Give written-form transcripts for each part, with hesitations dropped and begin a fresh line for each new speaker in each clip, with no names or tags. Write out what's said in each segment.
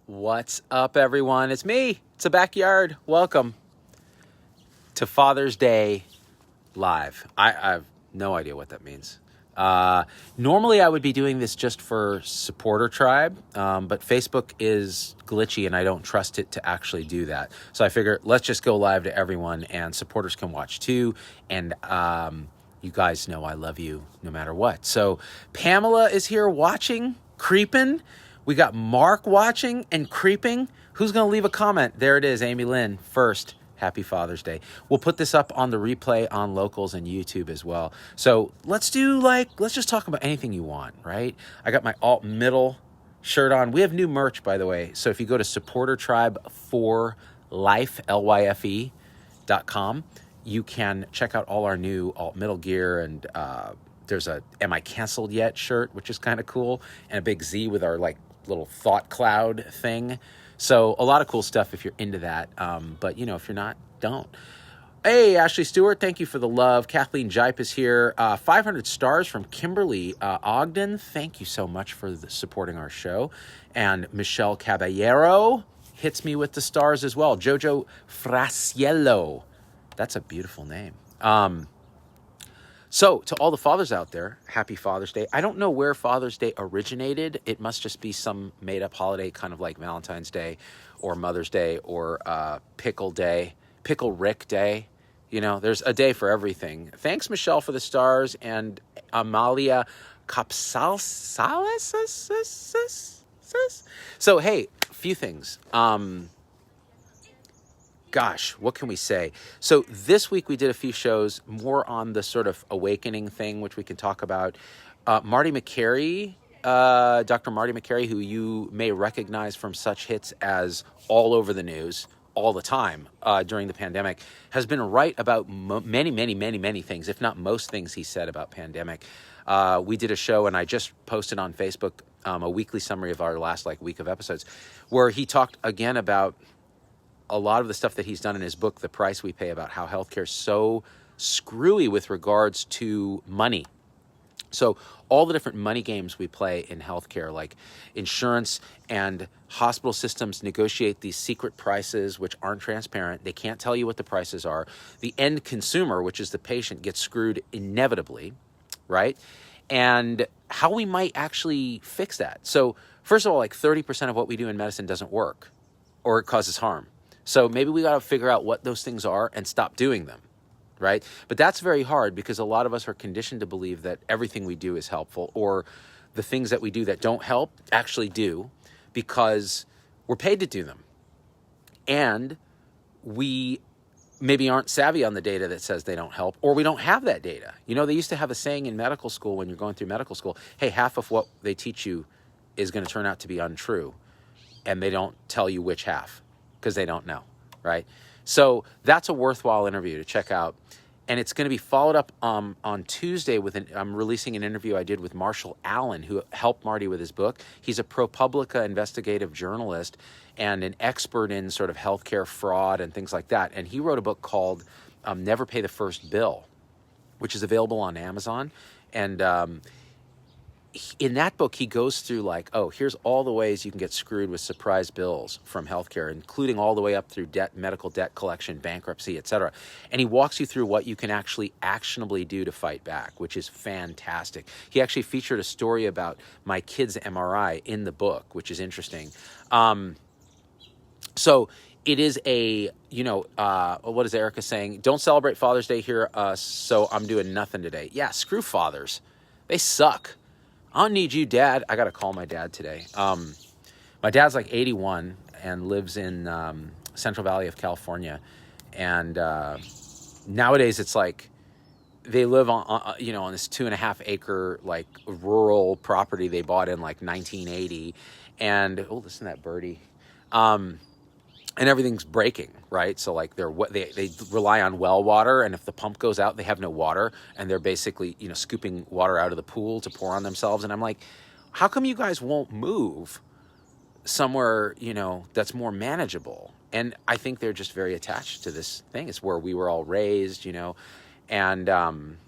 What's up, everyone? It's me. It's a backyard. Welcome to Father's Day Live. I have no idea what that means. Normally, I would be doing this just for Supporter Tribe, but Facebook is glitchy and I don't trust it to actually do that. So I figure let's just go live to everyone and supporters can watch too. And you guys know I love you no matter what. So Pamela is here watching, creeping. We got Mark watching and creeping. Who's going to leave a comment? There it is, Amy Lynn. First, happy Father's Day. We'll put this up on the replay on Locals and YouTube as well. So let's just talk about anything you want, right? I got my alt middle shirt on. We have new merch, by the way. So if you go to supportertribe4life, LYFE.com, you can check out all our new alt middle gear, and there's a Am I Canceled Yet shirt, which is kind of cool, and a big Z with our little thought cloud thing. So a lot of cool stuff if you're into that. But if you're not, don't. Hey, Ashley Stewart, thank you for the love. Kathleen Jipe is here. 500 stars from Kimberly Ogden. Thank you so much for supporting our show. And Michelle Caballero hits me with the stars as well. Jojo Frasiello. That's a beautiful name. So to all the fathers out there, happy Father's Day. I don't know where Father's Day originated. It must just be some made-up holiday, kind of like Valentine's Day or Mother's Day or Pickle Day, Pickle Rick Day. There's a day for everything. Thanks, Michelle, for the stars, and Amalia Capsalis. So, hey, a few things. Gosh, what can we say? So this week we did a few shows more on the sort of awakening thing, which we can talk about. Marty McCary, Dr. Marty McCary, who you may recognize from such hits as All Over the News all the time during the pandemic, has been right about many things, if not most things he said about pandemic. We did a show, and I just posted on Facebook a weekly summary of our last week of episodes, where he talked again about a lot of the stuff that he's done in his book, The Price We Pay, about how healthcare is so screwy with regards to money. So all the different money games we play in healthcare, like insurance and hospital systems negotiate these secret prices, which aren't transparent. They can't tell you what the prices are. The end consumer, which is the patient, gets screwed inevitably, right? And how we might actually fix that. So first of all, 30% of what we do in medicine doesn't work, or it causes harm. So maybe we got to figure out what those things are and stop doing them, right? But that's very hard because a lot of us are conditioned to believe that everything we do is helpful, or the things that we do that don't help actually do because we're paid to do them. And we maybe aren't savvy on the data that says they don't help, or we don't have that data. They used to have a saying in medical school when you're going through medical school, hey, half of what they teach you is going to turn out to be untrue, and they don't tell you which half, because they don't know, right? So that's a worthwhile interview to check out. And it's going to be followed up on Tuesday I'm releasing an interview I did with Marshall Allen, who helped Marty with his book. He's a ProPublica investigative journalist and an expert in sort of healthcare fraud and things like that. And he wrote a book called Never Pay the First Bill, which is available on Amazon. And in that book, he goes through here's all the ways you can get screwed with surprise bills from healthcare, including all the way up through medical debt collection, bankruptcy, etc. And he walks you through what you can actually actionably do to fight back, which is fantastic. He actually featured a story about my kid's MRI in the book, which is interesting. So it is what is Erica saying? Don't celebrate Father's Day here, so I'm doing nothing today. Yeah, screw fathers. They suck. I don't need you, Dad. I got to call my dad today. My dad's 81 and lives in Central Valley of California. And nowadays it's they live on this 2.5 acre rural property they bought in 1980. And listen to that birdie. And everything's breaking, right? So they rely on well water, and if the pump goes out, they have no water, and they're basically scooping water out of the pool to pour on themselves. And I'm like, how come you guys won't move somewhere that's more manageable? And I think they're just very attached to this thing. It's where we were all raised, and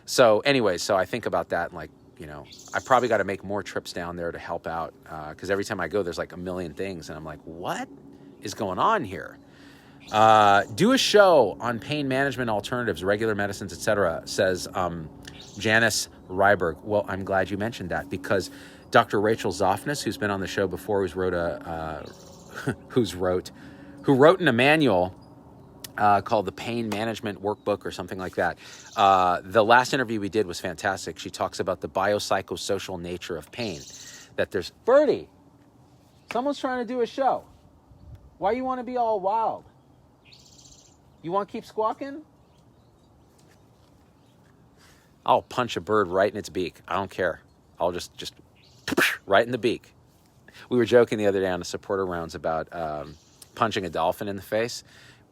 so I think about that and I probably got to make more trips down there to help out, because every time I go, there's like a million things, and I'm like, what is going on here? Do a show on pain management alternatives, regular medicines, etc., says Janice Ryberg. Well, I'm glad you mentioned that, because Dr. Rachel Zoffness, who's been on the show before, who wrote in a manual called the Pain Management Workbook or something like that. The last interview we did was fantastic. She talks about the biopsychosocial nature of pain. That there's... Birdie! Someone's trying to do a show. Why you want to be all wild? You want to keep squawking? I'll punch a bird right in its beak. I don't care. I'll just right in the beak. We were joking the other day on a supporter rounds about punching a dolphin in the face,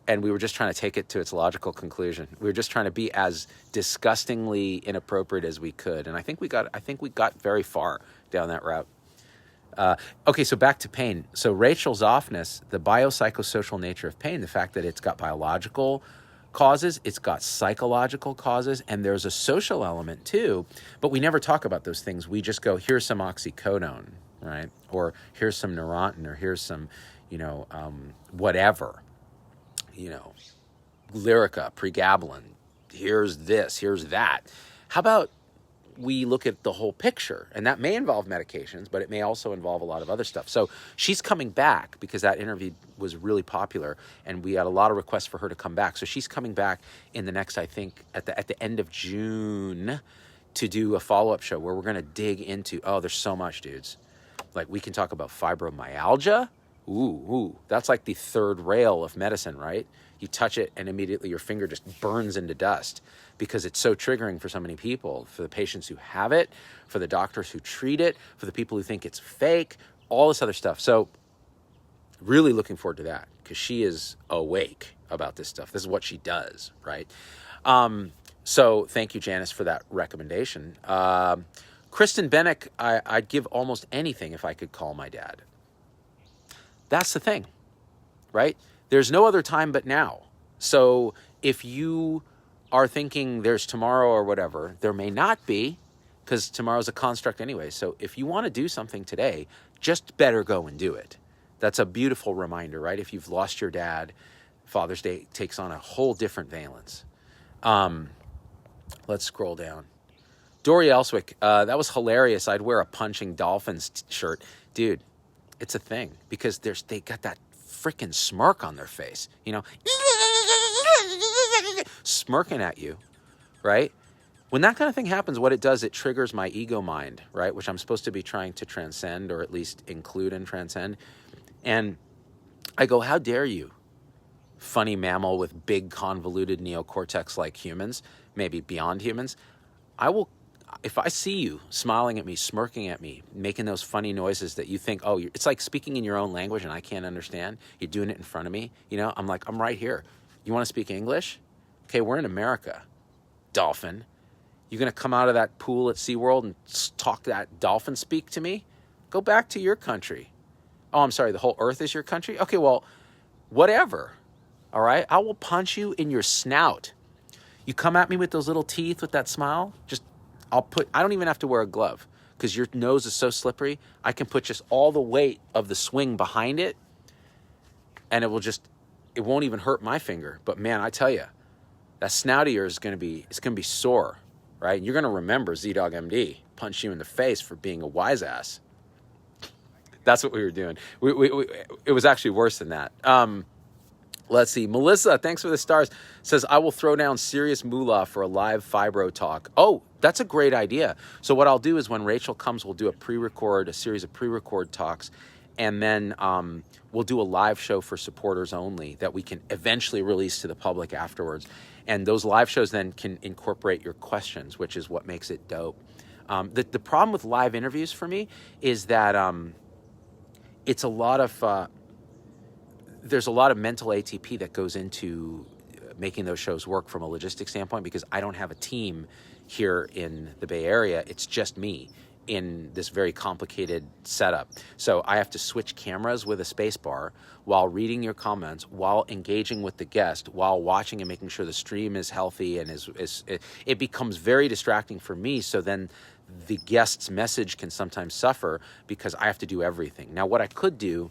and we were just trying to take it to its logical conclusion. We were just trying to be as disgustingly inappropriate as we could, and I think we got very far down that route. Okay, so back to pain. So Rachel's offness, the biopsychosocial nature of pain, the fact that it's got biological causes, it's got psychological causes, and there's a social element too, but we never talk about those things. We just go, here's some oxycodone, right? Or here's some Neurontin, or here's some, whatever, Lyrica, pregabalin, here's this, here's that. How about we look at the whole picture? And that may involve medications, but it may also involve a lot of other stuff. So she's coming back because that interview was really popular, and we had a lot of requests for her to come back. So she's coming back in the next, I think, at the end of June, to do a follow-up show where we're going to dig into, there's so much, dudes. Like, we can talk about fibromyalgia. Ooh, that's like the third rail of medicine, right? You touch it and immediately your finger just burns into dust because it's so triggering for so many people, for the patients who have it, for the doctors who treat it, for the people who think it's fake, all this other stuff. So really looking forward to that, because she is awake about this stuff. This is what she does, right? So thank you, Janice, for that recommendation. Kristen Bennick, I'd give almost anything if I could call my dad. That's the thing, right? There's no other time but now. So if you are thinking there's tomorrow or whatever, there may not be, because tomorrow's a construct anyway. So if you want to do something today, just better go and do it. That's a beautiful reminder, right? If you've lost your dad, Father's Day takes on a whole different valence. Let's scroll down. Dory Elswick, that was hilarious. I'd wear a punching dolphins shirt. Dude, it's a thing, because they got that freaking smirk on their face, smirking at you, right? When that kind of thing happens, what it does, it triggers my ego mind, right? Which I'm supposed to be trying to transcend, or at least include and transcend. And I go, how dare you, funny mammal with big convoluted neocortex like humans, maybe beyond humans. If I see you smiling at me, smirking at me, making those funny noises that you think, it's like speaking in your own language and I can't understand. You're doing it in front of me. I'm like, I'm right here. You want to speak English? Okay, we're in America, dolphin. You going to come out of that pool at SeaWorld and talk that dolphin speak to me? Go back to your country. Oh, I'm sorry, the whole earth is your country? Okay, well, whatever. All right? I will punch you in your snout. You come at me with those little teeth, with that smile, I don't even have to wear a glove, because your nose is so slippery. I can put just all the weight of the swing behind it, and it won't even hurt my finger. But man, I tell you, that snout of yours is going to be sore, right? You're going to remember Z-Dog MD punched you in the face for being a wise ass. That's what we were doing. It was actually worse than that. Let's see. Melissa, thanks for the stars, says, I will throw down serious moolah for a live fibro talk. Oh, that's a great idea. So what I'll do is when Rachel comes, we'll do a series of pre-record talks, and then we'll do a live show for supporters only that we can eventually release to the public afterwards. And those live shows then can incorporate your questions, which is what makes it dope. The problem with live interviews for me is that it's a lot of... there's a lot of mental ATP that goes into making those shows work from a logistics standpoint, because I don't have a team here in the Bay Area. It's just me in this very complicated setup. So I have to switch cameras with a space bar while reading your comments, while engaging with the guest, while watching and making sure the stream is healthy, and it becomes very distracting for me. So then the guest's message can sometimes suffer because I have to do everything. Now, what I could do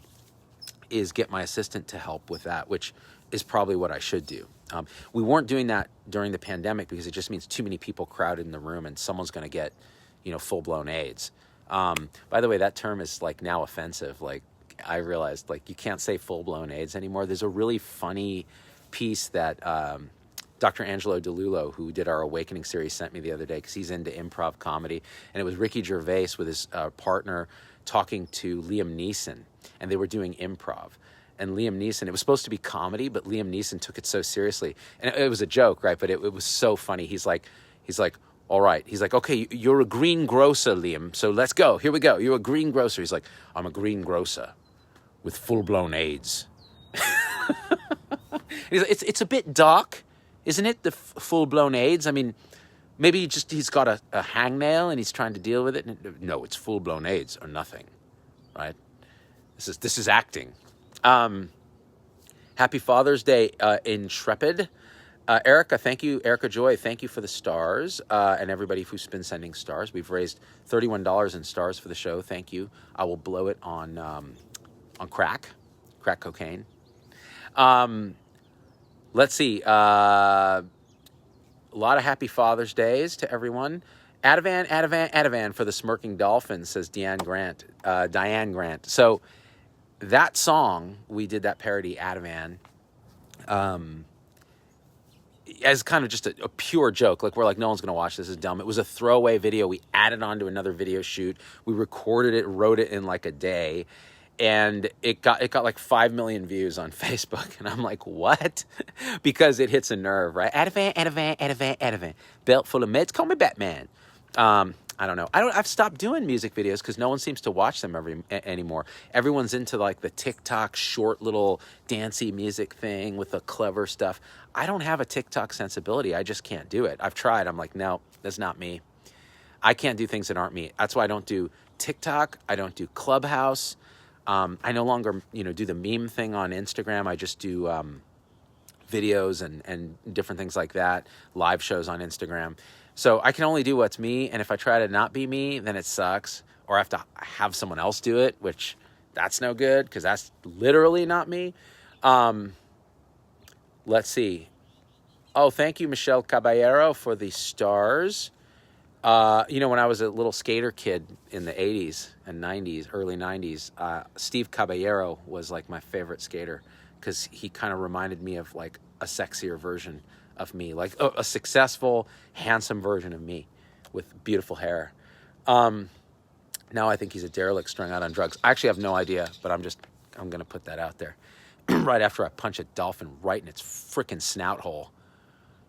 is get my assistant to help with that, which is probably what I should do. We weren't doing that during the pandemic because it just means too many people crowded in the room and someone's going to get, full-blown AIDS. By the way, that term is like now offensive. Like, I realized like you can't say full-blown AIDS anymore. There's a really funny piece that Dr. Angelo DeLullo, who did our Awakening series, sent me the other day because he's into improv comedy. And it was Ricky Gervais with his partner talking to Liam Neeson, and they were doing improv. And Liam Neeson, it was supposed to be comedy, but Liam Neeson took it so seriously. And it was a joke, right? But it was so funny. He's like, all right. He's like, okay, you're a greengrocer, Liam. So let's go. Here we go. You're a greengrocer. He's like, I'm a greengrocer with full-blown AIDS. He's like, it's a bit dark, isn't it? The full-blown AIDS. I mean, maybe he's got a hangnail and he's trying to deal with it. No, it's full-blown AIDS or nothing, right? This is acting. Happy Father's Day, Intrepid. Erica, thank you. Erica Joy, thank you for the stars, and everybody who's been sending stars. We've raised $31 in stars for the show. Thank you. I will blow it on crack cocaine. Let's see. A lot of happy Father's Days to everyone. Ativan for the smirking dolphin, says Diane Grant. So that song, we did that parody, Ativan, as kind of just a pure joke. Like, we're like, no one's going to watch this. This is dumb. It was a throwaway video. We added on to another video shoot. We recorded it, wrote it in like a day. And it got like 5 million views on Facebook. And I'm like, what? Because it hits a nerve, right? Ativan. Belt full of meds. Call me Batman. I don't know. I've stopped doing music videos because no one seems to watch them anymore. Everyone's into like the TikTok short little dancey music thing with the clever stuff. I don't have a TikTok sensibility. I just can't do it. I've tried. I'm like, no, that's not me. I can't do things that aren't me. That's why I don't do TikTok. I don't do Clubhouse. I no longer, do the meme thing on Instagram. I just do videos and different things like that, live shows on Instagram. So I can only do what's me, and if I try to not be me, then it sucks. Or I have to have someone else do it, which that's no good, because that's literally not me. Let's see. Oh, thank you, Michelle Caballero, for the stars. When I was a little skater kid in the 80s and 90s, early 90s, Steve Caballero was like my favorite skater because he kind of reminded me of like a sexier version of me, like a successful, handsome version of me with beautiful hair. Now I think he's a derelict strung out on drugs. I actually have no idea, but I'm going to put that out there. Right after I punch a dolphin right in its freaking snout hole.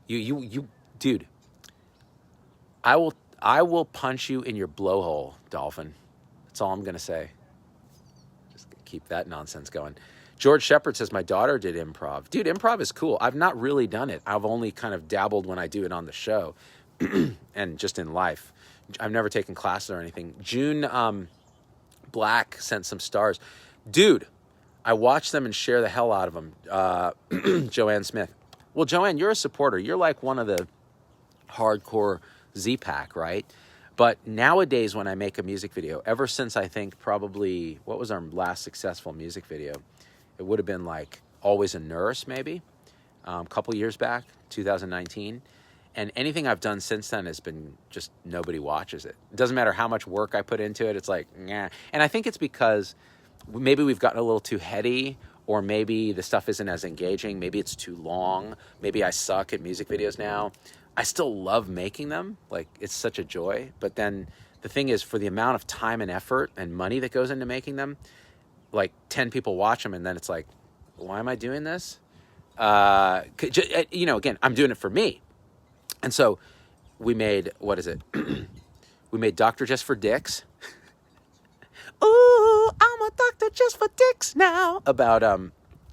You, dude, I will punch you in your blowhole, dolphin. That's all I'm going to say. Just keep that nonsense going. George Shepard says, my daughter did improv. Dude, improv is cool. I've not really done it. I've only kind of dabbled when I do it on the show and just in life. I've never taken classes or anything. June Black sent some stars. Dude, I watch them and share the hell out of them. Joanne Smith. Well, Joanne, you're a supporter. You're like one of the hardcore Z-Pack, right? But nowadays when I make a music video, ever since I think probably, what was our last successful music video? It would have been like Always a Nurse, maybe, a couple years back, 2019. And anything I've done since then has been just nobody watches it. It doesn't matter how much work I put into it. It's like, nah. And I think it's because maybe we've gotten a little too heady, or maybe the stuff isn't as engaging. Maybe it's too long. Maybe I suck at music videos now. I still love making them. Like, it's such a joy. But then the thing is, for the amount of time and effort and money that goes into making them, like 10 people watch them and then it's like, why am I doing this? Again, I'm doing it for me. And so we made, what is it? We made Doctor Just for Dicks. Ooh, I'm a doctor just for dicks now. About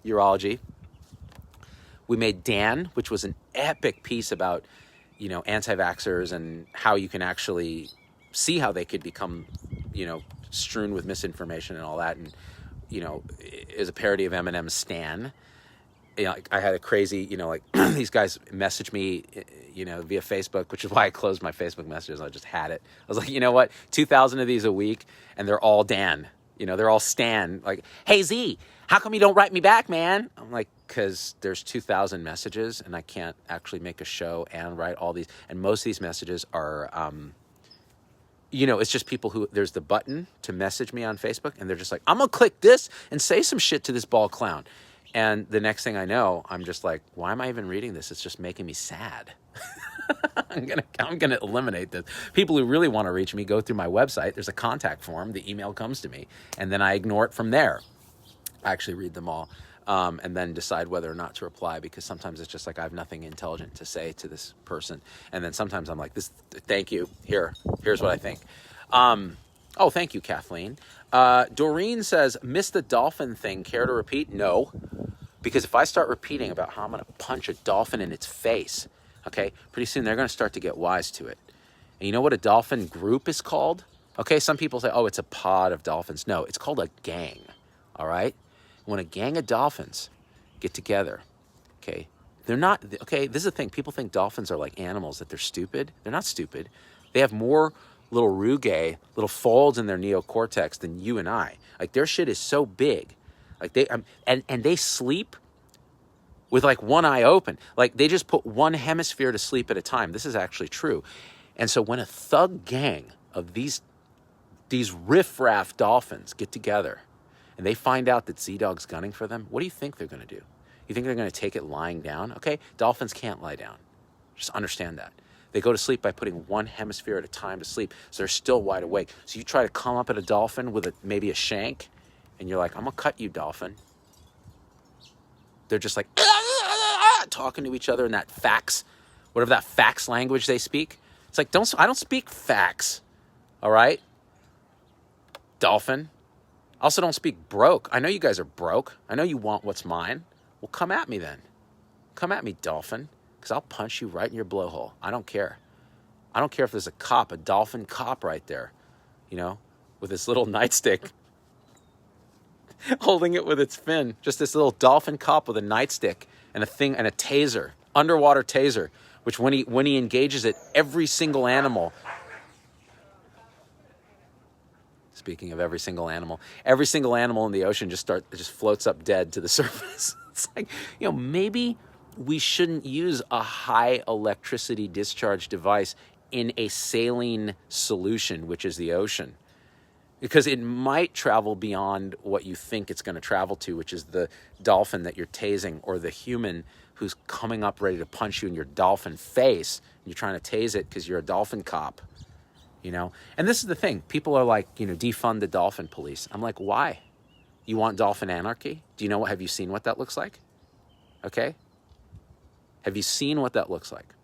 urology. We made Dan, which was an epic piece about, anti-vaxxers and how you can actually see how they could become, strewn with misinformation and all that. And, is a parody of Eminem's Stan. like I had a crazy, like these guys messaged me, via Facebook, which is why I closed my Facebook messages. I just had it. I was like, you know what, 2,000 of these a week, and they're all Dan. They're all Stan. Like, hey Z, how come you don't write me back, man? I'm like, because there's 2,000 messages, and I can't actually make a show and write all these. And most of these messages are, it's just people who, there's the button to message me on Facebook, and they're just like, I'm gonna click this and say some shit to this bald clown. And the next thing I know, I'm just like, why am I even reading this? It's just making me sad. I'm gonna eliminate this. People who really want to reach me go through my website. There's a contact form. The email comes to me, and then I ignore it from there. I actually read them all, and then decide whether or not to reply, because sometimes it's just like I have nothing intelligent to say to this person, and then sometimes I'm like, "This, thank you. Here's what I think." Oh, thank you, Kathleen. Doreen says, "Missed the dolphin thing. Care to repeat?" No, because if I start repeating about how I'm going to punch a dolphin in its face, okay, pretty soon they're going to start to get wise to it. And you know what a dolphin group is called? Okay, some people say, oh, it's a pod of dolphins. No, it's called a gang, all right? When a gang of dolphins get together, okay, they're not, okay, this is the thing. People think dolphins are like animals, that they're stupid. They're not stupid. They have more little rugae, little folds in their neocortex than you and I. Like, their shit is so big. Like, and they sleep with like one eye open. Like, they just put one hemisphere to sleep at a time. This is actually true. And so when a thug gang of these riff-raff dolphins get together and they find out that Z-Dog's gunning for them, what do you think they're going to do? You think they're going to take it lying down? Okay, dolphins can't lie down. Just understand that. They go to sleep by putting one hemisphere at a time to sleep, so they're still wide awake. So you try to come up at a dolphin with maybe a shank, and you're like, I'm going to cut you, dolphin. They're just like, talking to each other in that fax, whatever that fax language they speak. It's like, I don't speak fax, all right? Dolphin. I also don't speak broke. I know you guys are broke. I know you want what's mine. Well, come at me then. Come at me, dolphin, because I'll punch you right in your blowhole. I don't care. I don't care if there's a dolphin cop right there, with this little nightstick, holding it with its fin. Just this little dolphin cop with a nightstick and a taser, underwater taser, which when he engages it, every single animal. Speaking of every single animal in the ocean just floats up dead to the surface. It's like, maybe we shouldn't use a high electricity discharge device in a saline solution, which is the ocean, because it might travel beyond what you think it's going to travel to, which is the dolphin that you're tasing, or the human who's coming up ready to punch you in your dolphin face, and you're trying to tase it because you're a dolphin cop. And this is the thing. People are like, defund the dolphin police. I'm like, why? You want dolphin anarchy? Do you know have you seen what that looks like? Okay? Have you seen what that looks like?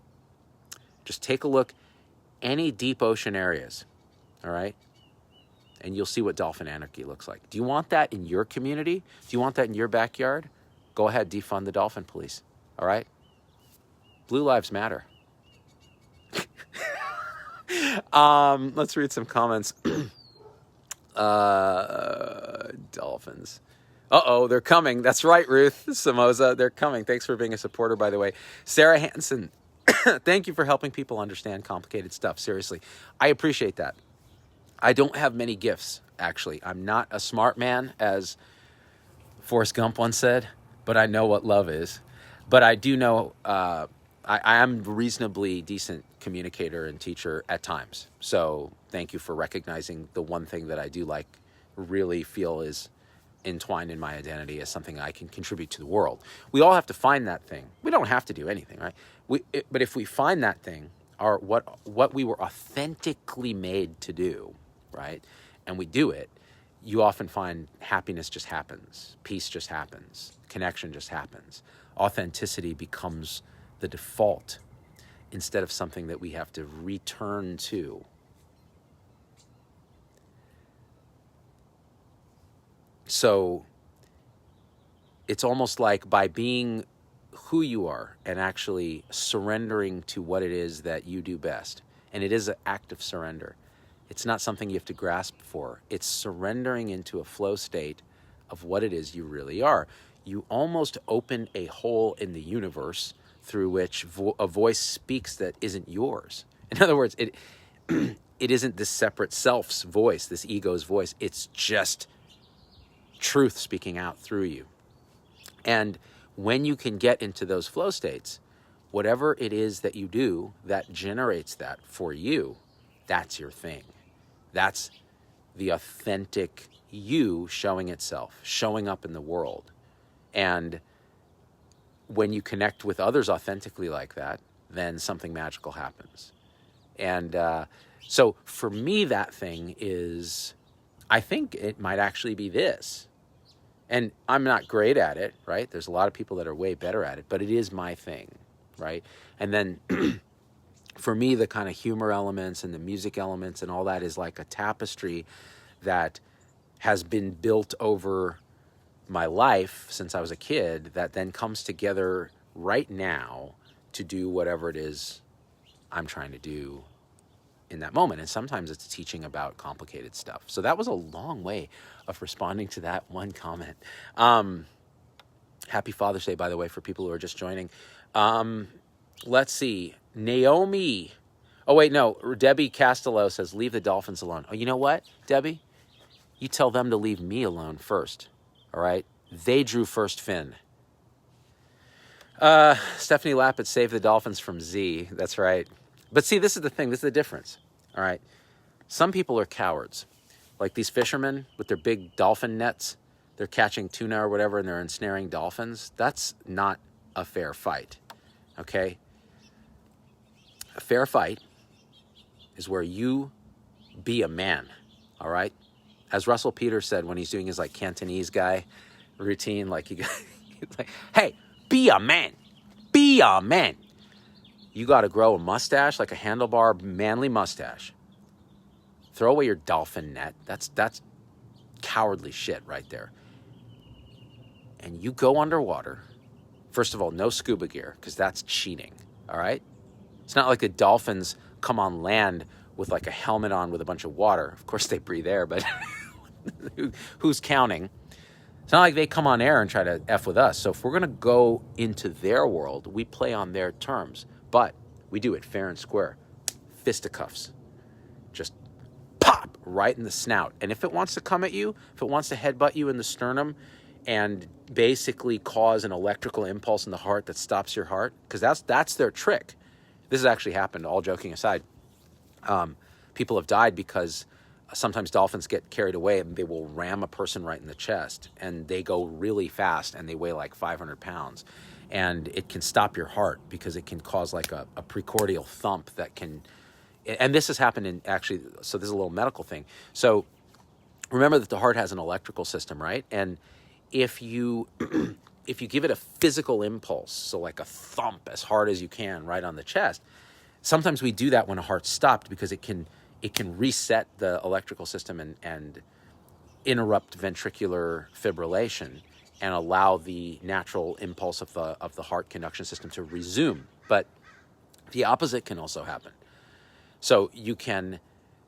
Just take a look, any deep ocean areas, all right? And you'll see what dolphin anarchy looks like. Do you want that in your community? Do you want that in your backyard? Go ahead, defund the dolphin police, all right? Blue lives matter. Let's read some comments. Dolphins. Uh-oh, they're coming. That's right, Ruth Samoza. They're coming. Thanks for being a supporter, by the way. Sarah Hansen, thank you for helping people understand complicated stuff. Seriously, I appreciate that. I don't have many gifts, actually. I'm not a smart man, as Forrest Gump once said, but I know what love is. But I do know I am a reasonably decent communicator and teacher at times. So thank you for recognizing the one thing that I do really feel is entwined in my identity as something I can contribute to the world. We all have to find that thing. We don't have to do anything, right? But if we find that thing, or what we were authentically made to do, right, and we do it, you often find happiness just happens, peace just happens, connection just happens. Authenticity becomes the default instead of something that we have to return to. So it's almost like by being who you are and actually surrendering to what it is that you do best. And it is an act of surrender. It's not something you have to grasp for. It's surrendering into a flow state of what it is you really are. you almost open a hole in the universe through which a voice speaks that isn't yours. In other words, it isn't this separate self's voice, this ego's voice. It's just truth speaking out through you. And when you can get into those flow states, whatever it is that you do that generates that for you, that's your thing. That's the authentic you showing itself, showing up in the world. And when you connect with others authentically like that, then something magical happens. And so for me, that thing is, I think it might actually be this. And I'm not great at it, right? There's a lot of people that are way better at it, but it is my thing, right? And then for me, the kind of humor elements and the music elements and all that is like a tapestry that has been built over my life since I was a kid that then comes together right now to do whatever it is I'm trying to do in that moment. And sometimes it's teaching about complicated stuff. So that was a long way of responding to that one comment. Happy Father's Day, by the way, for people who are just joining. Let's see. Naomi. Oh, wait, no. Debbie Castello says, leave the dolphins alone. Oh, you know what, Debbie? You tell them to leave me alone first. All right? They drew first fin. Stephanie Lappett saved the dolphins from Z. That's right. But see, this is the thing. This is the difference. All right? Some people are cowards. Like these fishermen with their big dolphin nets. They're catching tuna or whatever, and they're ensnaring dolphins. That's not a fair fight. Okay? A fair fight is where you be a man. All right? As Russell Peters said when he's doing his like Cantonese guy routine, like he's like, hey, be a man. Be a man. You got to grow a mustache, like a handlebar manly mustache. Throw away your dolphin net. That's cowardly shit right there. And you go underwater. First of all, no scuba gear, because that's cheating. All right? It's not like the dolphins come on land with like a helmet on with a bunch of water. Of course they breathe air, but who's counting? It's not like they come on air and try to F with us. So if we're going to go into their world, we play on their terms. But we do it fair and square. Fisticuffs. Just pop right in the snout. And if it wants to come at you, if it wants to headbutt you in the sternum and basically cause an electrical impulse in the heart that stops your heart, because that's their trick. This has actually happened, all joking aside. People have died because sometimes dolphins get carried away and they will ram a person right in the chest, and they go really fast and they weigh like 500 pounds. And it can stop your heart because it can cause like a precordial thump that can, and this has happened in actually, so this is a little medical thing. So remember that the heart has an electrical system, right? And if you give it a physical impulse, so like a thump as hard as you can right on the chest, sometimes we do that when a heart's stopped because it can reset the electrical system and interrupt ventricular fibrillation and allow the natural impulse of the heart conduction system to resume. But the opposite can also happen. So you can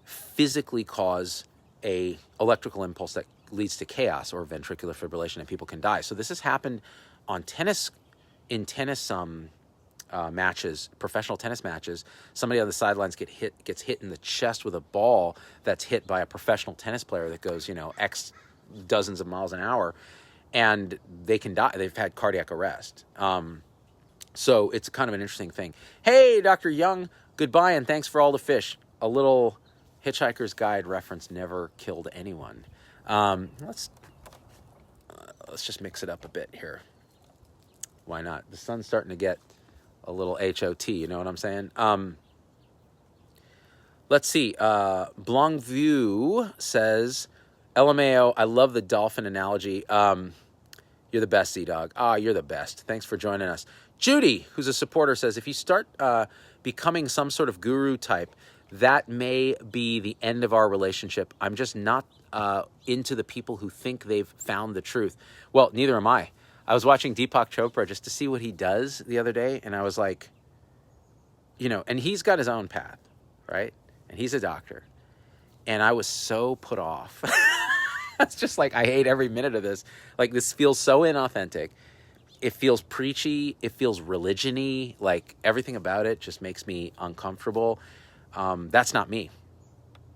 physically cause a electrical impulse that leads to chaos or ventricular fibrillation, and people can die. So this has happened on in tennis matches, professional tennis matches. Somebody on the sidelines gets hit in the chest with a ball that's hit by a professional tennis player that goes, X dozens of miles an hour, and they can die. They've had cardiac arrest. So it's kind of an interesting thing. Hey, Dr. Young, goodbye, and thanks for all the fish. A little Hitchhiker's Guide reference never killed anyone. Let's just mix it up a bit here. Why not? The sun's starting to get a little HOT, you know what I'm saying? Let's see. Blongview says, LMAO, I love the dolphin analogy. You're the best, Z-Dog. You're the best. Thanks for joining us. Judy, who's a supporter, says, if you start becoming some sort of guru type, that may be the end of our relationship. I'm just not into the people who think they've found the truth. Well, neither am I. I was watching Deepak Chopra just to see what he does the other day, and I was like, and he's got his own path, right? And he's a doctor. And I was so put off. It's just like, I hate every minute of this. Like, this feels so inauthentic. It feels preachy. It feels religion-y. Like, everything about it just makes me uncomfortable. That's not me.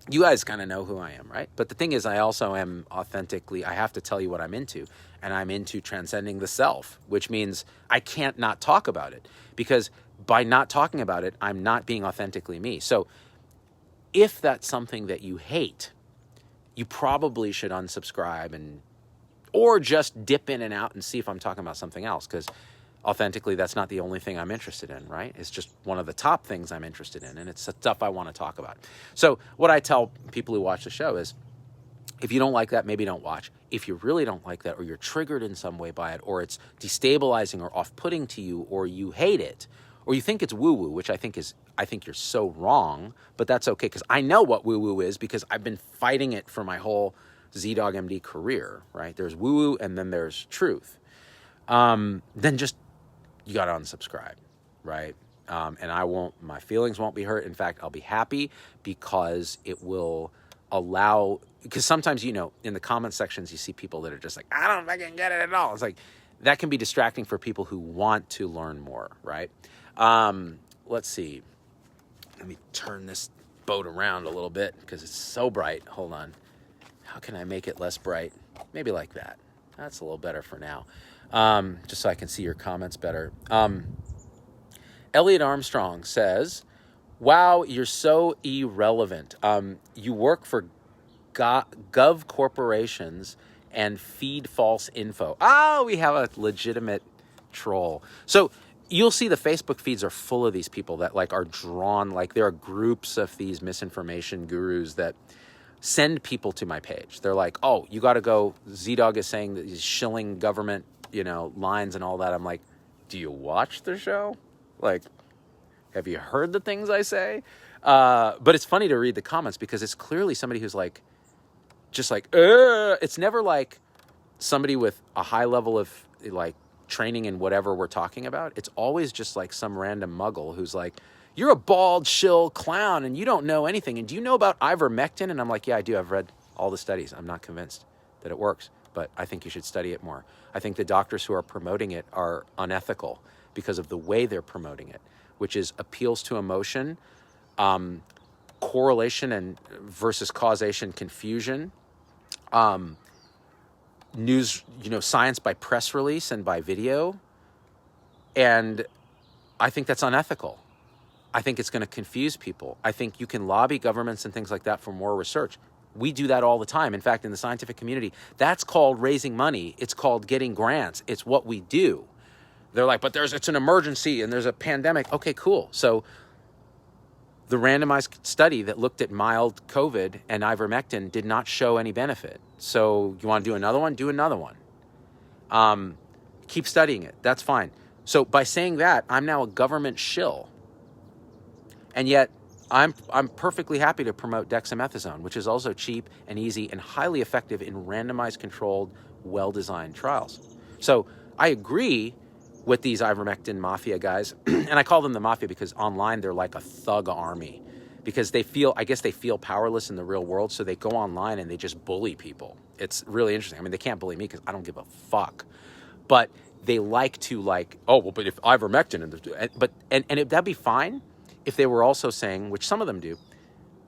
You guys kind of know who I am, right? But the thing is, I also am authentically, I have to tell you what I'm into. And I'm into transcending the self, which means I can't not talk about it. Because by not talking about it, I'm not being authentically me. So if that's something that you hate, you probably should unsubscribe or just dip in and out and see if I'm talking about something else. Because authentically, that's not the only thing I'm interested in, right? It's just one of the top things I'm interested in, and it's the stuff I want to talk about. So what I tell people who watch the show is, if you don't like that, maybe don't watch. If you really don't like that, or you're triggered in some way by it, or it's destabilizing or off-putting to you, or you hate it, or you think it's woo-woo, which I think you're so wrong, but that's okay, because I know what woo-woo is, because I've been fighting it for my whole ZDogg MD career, right? There's woo-woo, and then there's truth. Then just, you got to unsubscribe, right? And my feelings won't be hurt. In fact, I'll be happy, because it will allow, because sometimes, in the comment sections, you see people that are just like, I don't fucking get it at all. It's like, that can be distracting for people who want to learn more, right? Let's see. Let me turn this boat around a little bit, because it's so bright. Hold on. How can I make it less bright? Maybe like that. That's a little better for now. Just so I can see your comments better. Elliot Armstrong says, wow, you're so irrelevant. You work for gov corporations and feed false info. Oh, we have a legitimate troll. So you'll see the Facebook feeds are full of these people that are drawn, there are groups of these misinformation gurus that send people to my page. They're like, oh, you got to go. ZDogg is saying that he's shilling government, lines and all that. I'm like, do you watch the show? Have you heard the things I say? But it's funny to read the comments, because it's clearly somebody who's it's never like somebody with a high level of training in whatever we're talking about. It's always just some random muggle who's like, you're a bald shill clown and you don't know anything. And do you know about ivermectin? And I'm like, yeah, I do. I've read all the studies. I'm not convinced that it works, but I think you should study it more. I think the doctors who are promoting it are unethical because of the way they're promoting it, which is appeals to emotion, correlation and versus causation confusion, news, science by press release and by video. And I think that's unethical. I think it's going to confuse people. I think you can lobby governments and things like that for more research. We do that all the time. In fact, in the scientific community, that's called raising money. It's called getting grants. It's what we do. They're like, but it's an emergency and there's a pandemic. Okay, cool. So the randomized study that looked at mild COVID and ivermectin did not show any benefit. So you want to do another one? Do another one. Keep studying it. That's fine. So by saying that, I'm now a government shill. And yet I'm perfectly happy to promote dexamethasone, which is also cheap and easy and highly effective in randomized, controlled, well-designed trials. So I agree with these ivermectin mafia guys, and I call them the mafia because online they're like a thug army, because they feel powerless in the real world, so they go online and they just bully people. It's really interesting. I mean, they can't bully me because I don't give a fuck, but they like to oh, well, but if ivermectin and that'd be fine if they were also saying, which some of them do,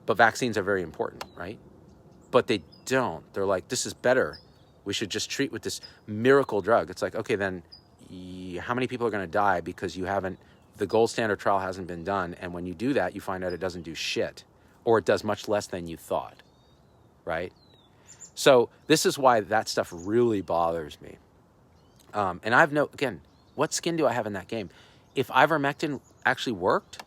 but vaccines are very important, right? But they don't. They're like, this is better. We should just treat with this miracle drug. It's like, okay, then how many people are going to die because the gold standard trial hasn't been done, and when you do that, you find out it doesn't do shit, or it does much less than you thought, right? So this is why that stuff really bothers me. And again, what skin do I have in that game? If ivermectin actually worked,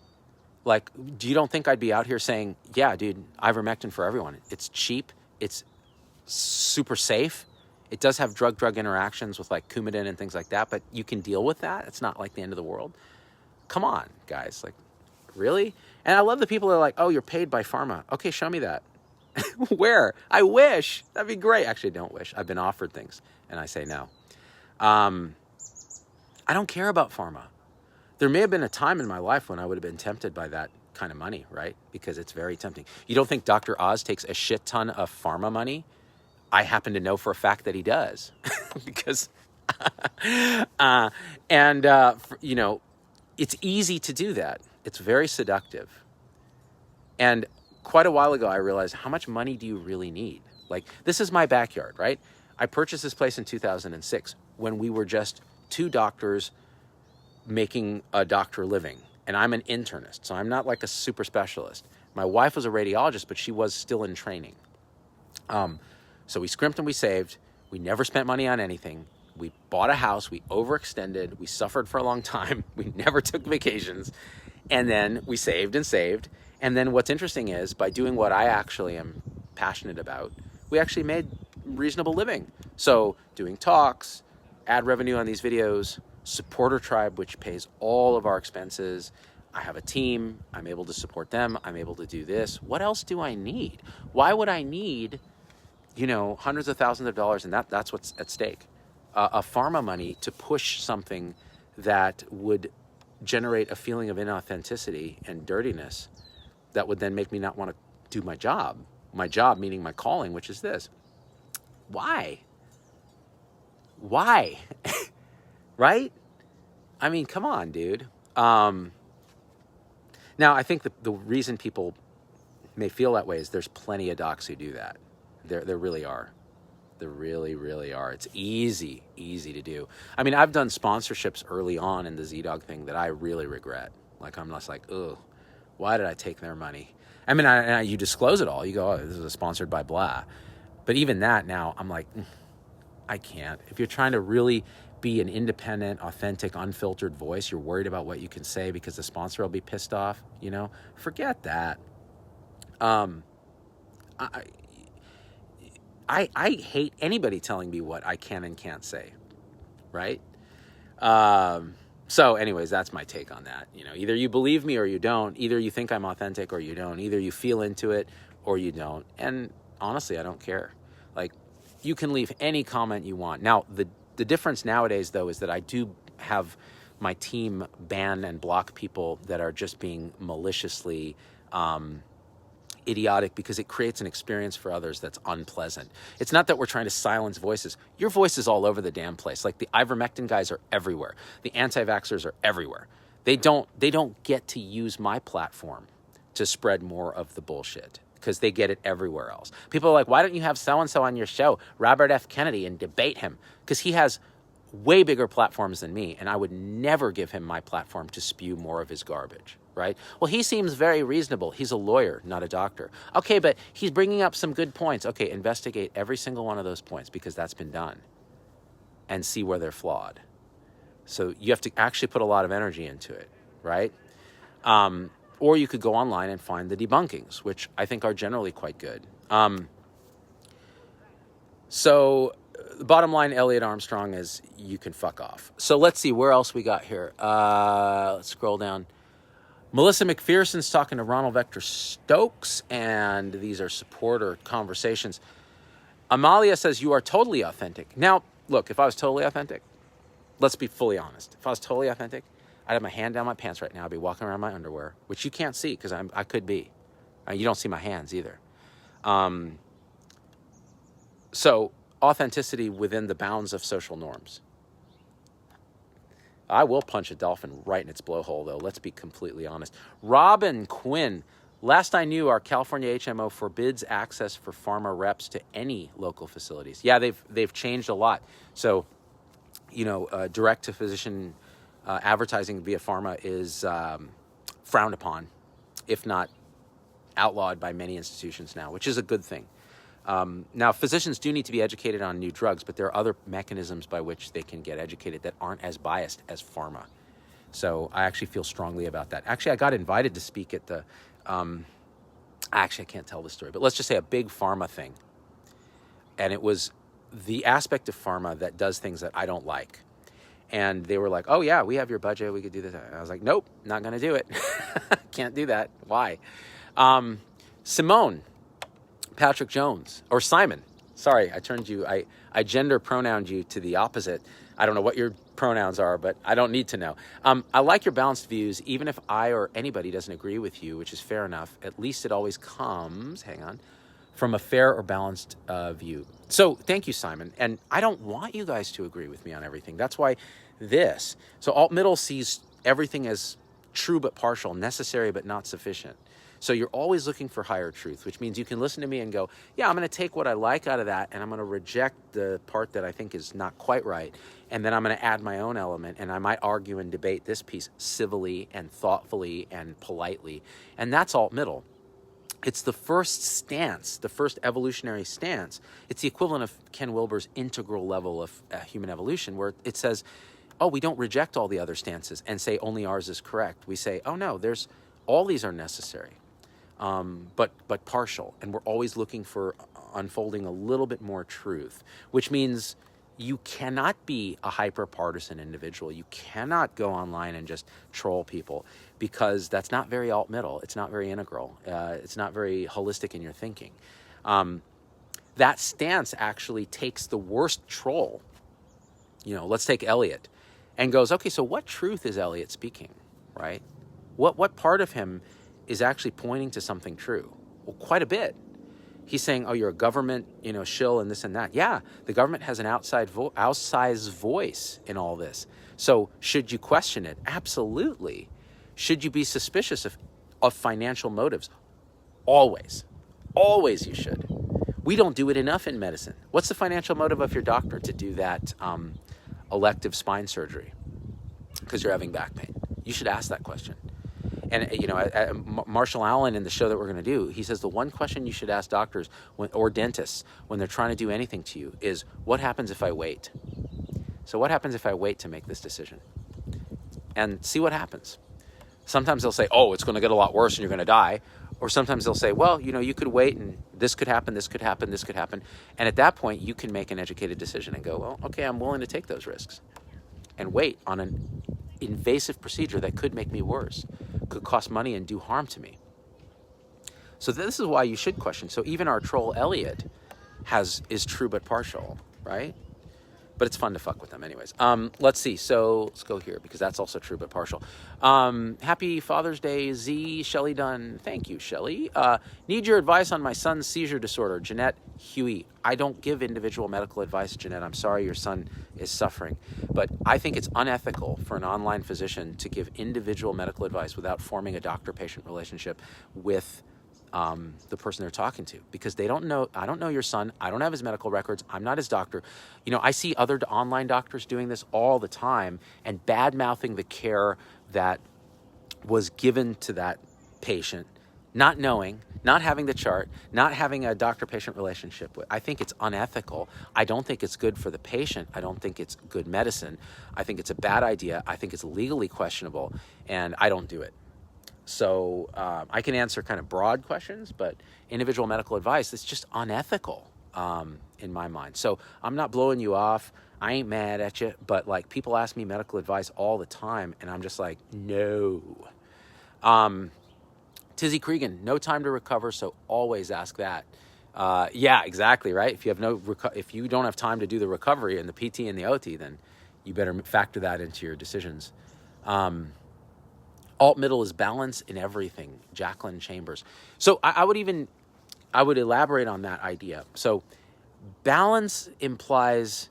you don't think I'd be out here saying, yeah, dude, ivermectin for everyone. It's cheap. It's super safe. It does have drug-drug interactions with Coumadin and things like that, but you can deal with that. It's not the end of the world. Come on, guys. Really? And I love the people that are like, oh, you're paid by pharma. Okay, show me that. Where? I wish. That'd be great. Actually, I don't wish. I've been offered things, and I say no. I don't care about pharma. There may have been a time in my life when I would have been tempted by that kind of money, right? Because it's very tempting. You don't think Dr. Oz takes a shit ton of pharma money? I happen to know for a fact that he does because, you know, it's easy to do that. It's very seductive. And quite a while ago, I realized, how much money do you really need? Like, this is my backyard, right? I purchased this place in 2006 when we were just two doctors making a doctor living. And I'm an internist, so I'm not like a super specialist. My wife was a radiologist, but she was still in training. So we scrimped and we saved. We never spent money on anything. We bought a house. We overextended. We suffered for a long time. We never took vacations. And then we saved and saved. And then what's interesting is, by doing what I actually am passionate about, we actually made reasonable living. So doing talks, ad revenue on these videos, supporter tribe, which pays all of our expenses. I have a team. I'm able to support them. I'm able to do this. What else do I need? Why would I need, you know, hundreds of thousands of dollars, and that's what's at stake, a pharma money to push something that would generate a feeling of inauthenticity and dirtiness that would then make me not want to do my job meaning my calling, which is this. Why? Right? I mean, come on, dude. Now, I think the reason people may feel that way is there's plenty of docs who do that. There really are. There really, really are. It's easy to do. I mean, I've done sponsorships early on in the Z-Dog thing that I really regret. Like, I'm just like, ugh, why did I take their money? I mean, you disclose it all. You go, oh, this is sponsored by blah. But even that now, I'm like, I can't. If you're trying to really be an independent, authentic, unfiltered voice, you're worried about what you can say because the sponsor will be pissed off, you know, forget that. I hate anybody telling me what I can and can't say, right? So anyways, that's my take on that. You know, either you believe me or you don't. Either you think I'm authentic or you don't. Either you feel into it or you don't. And honestly, I don't care. Like, you can leave any comment you want. Now, the difference nowadays, though, is that I do have my team ban and block people that are just being maliciously idiotic, because it creates an experience for others that's unpleasant. It's not that we're trying to silence voices. Your voice is all over the damn place. Like, the ivermectin guys are everywhere. The anti-vaxxers are everywhere. They don't get to use my platform to spread more of the bullshit, because they get it everywhere else. People are like, why don't you have so-and-so on your show, Robert F. Kennedy, and debate him? Because he has way bigger platforms than me, and I would never give him my platform to spew more of his garbage, right? Well, he seems very reasonable. He's a lawyer, not a doctor. Okay, but he's bringing up some good points. Okay, investigate every single one of those points, because that's been done, and see where they're flawed. So you have to actually put a lot of energy into it, right? Or you could go online and find the debunkings, which I think are generally quite good. So the bottom line, Elliot Armstrong, is you can fuck off. So let's see, where else we got here? Let's scroll down. Melissa McPherson's talking to Ronald Vector Stokes, and these are supporter conversations. Amalia says, you are totally authentic. Now, look, if I was totally authentic, let's be fully honest. If I was totally authentic, I'd have my hand down my pants right now. I'd be walking around my underwear, which you can't see because I could be. You don't see my hands either. So authenticity within the bounds of social norms. I will punch a dolphin right in its blowhole, though. Let's be completely honest. Robin Quinn. Last I knew, our California HMO forbids access for pharma reps to any local facilities. Yeah, they've changed a lot. So, you know, direct-to-physician advertising via pharma is frowned upon, if not outlawed by many institutions now, which is a good thing. Now, physicians do need to be educated on new drugs, but there are other mechanisms by which they can get educated that aren't as biased as pharma. So I actually feel strongly about that. Actually, I got invited to speak at the, actually, I can't tell the story, but let's just say a big pharma thing. And it was the aspect of pharma that does things that I don't like. And they were like, oh, yeah, we have your budget. We could do this. I was like, nope, not going to do it. Can't do that. Why? Simone, Patrick Jones, or Simon. Sorry, I gender pronouned you to the opposite. I don't know what your pronouns are, but I don't need to know. I like your balanced views, even if I or anybody doesn't agree with you, which is fair enough. At least it always comes, from a fair or balanced view. So thank you, Simon. And I don't want you guys to agree with me on everything. That's why so alt-middle sees everything as true but partial, necessary but not sufficient. So you're always looking for higher truth, which means you can listen to me and go, yeah, I'm going to take what I like out of that, and I'm going to reject the part that I think is not quite right, and then I'm going to add my own element, and I might argue and debate this piece civilly and thoughtfully and politely, and that's alt-middle. It's the first stance, the first evolutionary stance. It's the equivalent of Ken Wilber's integral level of human evolution, where it says, oh, we don't reject all the other stances and say only ours is correct. We say, oh no, all these are necessary. But partial, and we're always looking for unfolding a little bit more truth, which means you cannot be a hyper-partisan individual. You cannot go online and just troll people, because that's not very alt-middle. It's not very integral. It's not very holistic in your thinking. That stance actually takes the worst troll. Let's take Eliot, and goes, okay, so what truth is Eliot speaking, right? What part of him is actually pointing to something true? Well, quite a bit. He's saying, oh, you're a government, shill and this and that. Yeah, the government has an outsized voice in all this. So should you question it? Absolutely. Should you be suspicious of financial motives? Always. Always you should. We don't do it enough in medicine. What's the financial motive of your doctor to do that elective spine surgery? Because you're having back pain. You should ask that question. And, Marshall Allen in the show that we're going to do, he says the one question you should ask doctors or dentists when they're trying to do anything to you is, what happens if I wait? So what happens if I wait to make this decision? And see what happens. Sometimes they'll say, oh, it's going to get a lot worse and you're going to die. Or sometimes they'll say, well, you could wait and this could happen, this could happen, this could happen. And at that point, you can make an educated decision and go, well, okay, I'm willing to take those risks and wait on an invasive procedure that could make me worse, could cost money and do harm to me. So this is why you should question. So even our troll Eliot is true but partial, right? But it's fun to fuck with them anyways. Let's see. So let's go here, because that's also true but partial. Happy Father's Day, Z. Shelley Dunn. Thank you, Shelley. Need your advice on my son's seizure disorder. Jeanette Huey. I don't give individual medical advice, Jeanette. I'm sorry your son is suffering. But I think it's unethical for an online physician to give individual medical advice without forming a doctor-patient relationship with the person they're talking to, because they don't know. I don't know your son. I don't have his medical records. I'm not his doctor. I see other online doctors doing this all the time and bad-mouthing the care that was given to that patient, not knowing, not having the chart, not having a doctor-patient relationship with. I think it's unethical. I don't think it's good for the patient. I don't think it's good medicine. I think it's a bad idea. I think it's legally questionable, and I don't do it. So I can answer kind of broad questions, but individual medical advice, it's just unethical in my mind. So I'm not blowing you off. I ain't mad at you, but like, people ask me medical advice all the time, and I'm just like, no. Tizzy Cregan, no time to recover, so always ask that. Yeah, exactly, right? If you don't have time to do the recovery and the PT and the OT, then you better factor that into your decisions. Alt-middle is balance in everything. Jacqueline Chambers. So I would elaborate on that idea. So balance implies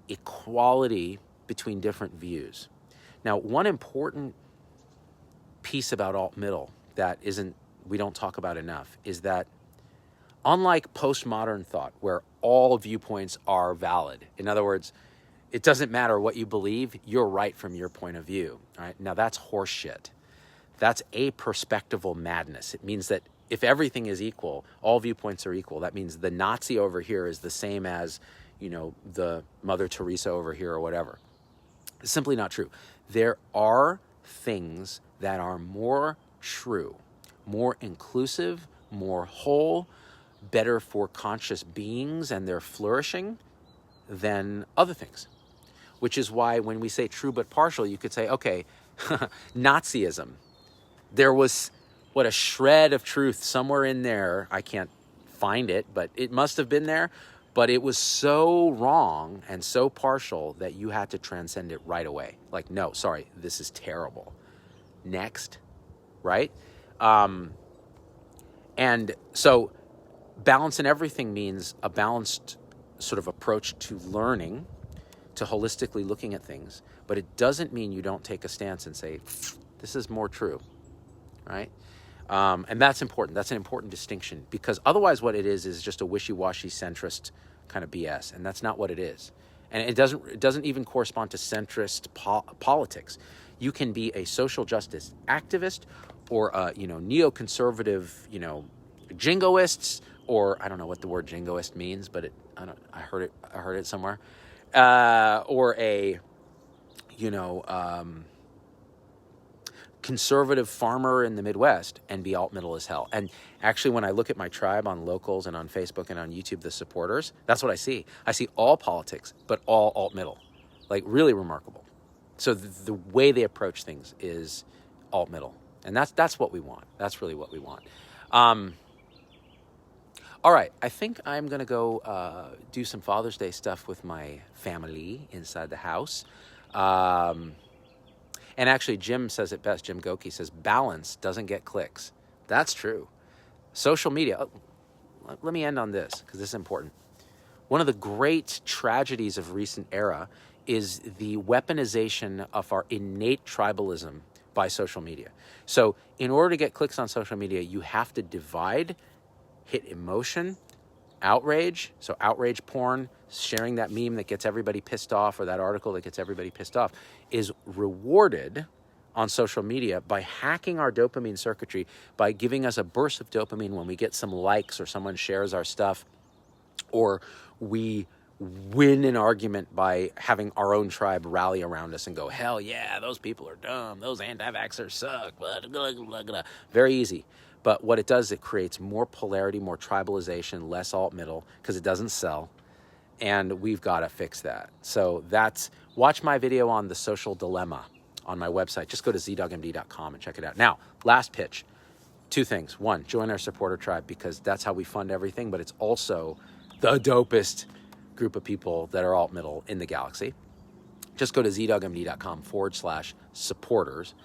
equality between different views. Now, one important piece about alt-middle that we don't talk about enough is that, unlike postmodern thought, where all viewpoints are valid, in other words, it doesn't matter what you believe, you're right from your point of view. All right? Now, that's horseshit. That's aperspectival madness. It means that if everything is equal, all viewpoints are equal. That means the Nazi over here is the same as, the Mother Teresa over here or whatever. It's simply not true. There are things that are more true, more inclusive, more whole, better for conscious beings and their flourishing than other things. Which is why when we say true but partial, you could say, okay, Nazism. There was, a shred of truth somewhere in there. I can't find it, but it must have been there. But it was so wrong and so partial that you had to transcend it right away. Like, no, sorry, this is terrible. Next, right? And so balance in everything means a balanced sort of approach to learning, to holistically looking at things. But it doesn't mean you don't take a stance and say, this is more true, right? And that's important. That's an important distinction, because otherwise what it is just a wishy-washy centrist kind of BS, and that's not what it is. And it doesn't even correspond to centrist politics. You can be a social justice activist, or neoconservative, jingoists, or I don't know what the word jingoist means, but I heard it somewhere, or a conservative farmer in the Midwest and be alt-middle as hell. And actually, when I look at my tribe on Locals and on Facebook and on YouTube, the supporters, that's what I see. I see all politics, but all alt-middle. Like, really remarkable. So the way they approach things is alt-middle. And that's what we want. That's really what we want. All right, I think I'm going to go do some Father's Day stuff with my family inside the house. And actually, Jim says it best. Jim Goki says, balance doesn't get clicks. That's true. Social media. Let me end on this, because this is important. One of the great tragedies of recent era is the weaponization of our innate tribalism by social media. So in order to get clicks on social media, you have to divide, hit emotion, outrage. So outrage porn, sharing that meme that gets everybody pissed off, or that article that gets everybody pissed off, is rewarded on social media by hacking our dopamine circuitry, by giving us a burst of dopamine when we get some likes or someone shares our stuff, or we win an argument by having our own tribe rally around us and go, hell yeah, those people are dumb, those anti-vaxxers suck, blah, blah, blah, blah. Very easy. But what it does, it creates more polarity, more tribalization, less alt-middle, because it doesn't sell. And we've got to fix that. So watch my video on the social dilemma on my website. Just go to zdogmd.com and check it out. Now, last pitch. 2 things. 1, join our supporter tribe, because that's how we fund everything, but it's also the dopest group of people that are alt-middle in the galaxy. Just go to zdogmd.com/supporters.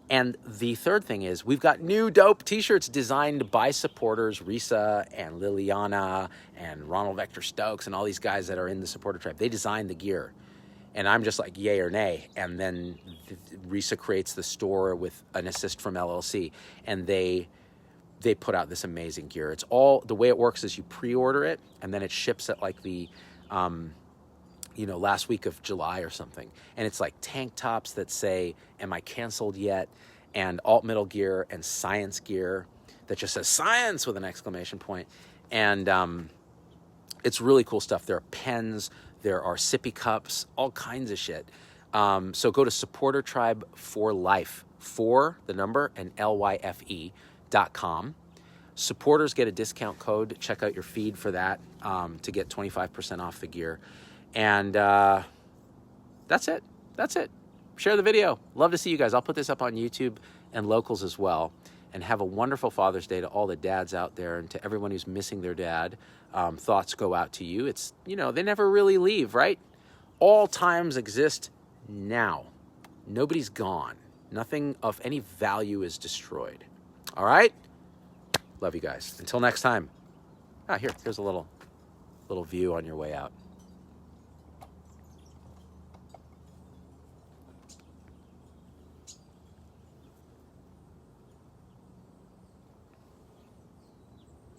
And the third thing is, we've got new dope t-shirts designed by supporters, Risa and Liliana and Ronald Vector Stokes and all these guys that are in the supporter tribe. They designed the gear. And I'm just like, yay or nay. And then Risa creates the store with an assist from LLC. And they put out this amazing gear. It's all, the way it works is you pre-order it, and then it ships at like the last week of July or something. And it's like tank tops that say, am I canceled yet? And alt-middle gear and science gear that just says science with an exclamation point. And it's really cool stuff. There are pens, there are sippy cups, all kinds of shit. So go to Supporter Tribe for Life, for the number and LYFE.com. Supporters get a discount code. Check out your feed for that to get 25% off the gear. And that's it. Share the video. Love to see you guys. I'll put this up on YouTube and Locals as well. And have a wonderful Father's Day to all the dads out there, and to everyone who's missing their dad. Thoughts go out to you. It's, they never really leave, right? All times exist now. Nobody's gone. Nothing of any value is destroyed. All right? Love you guys. Until next time. Here's a little view on your way out.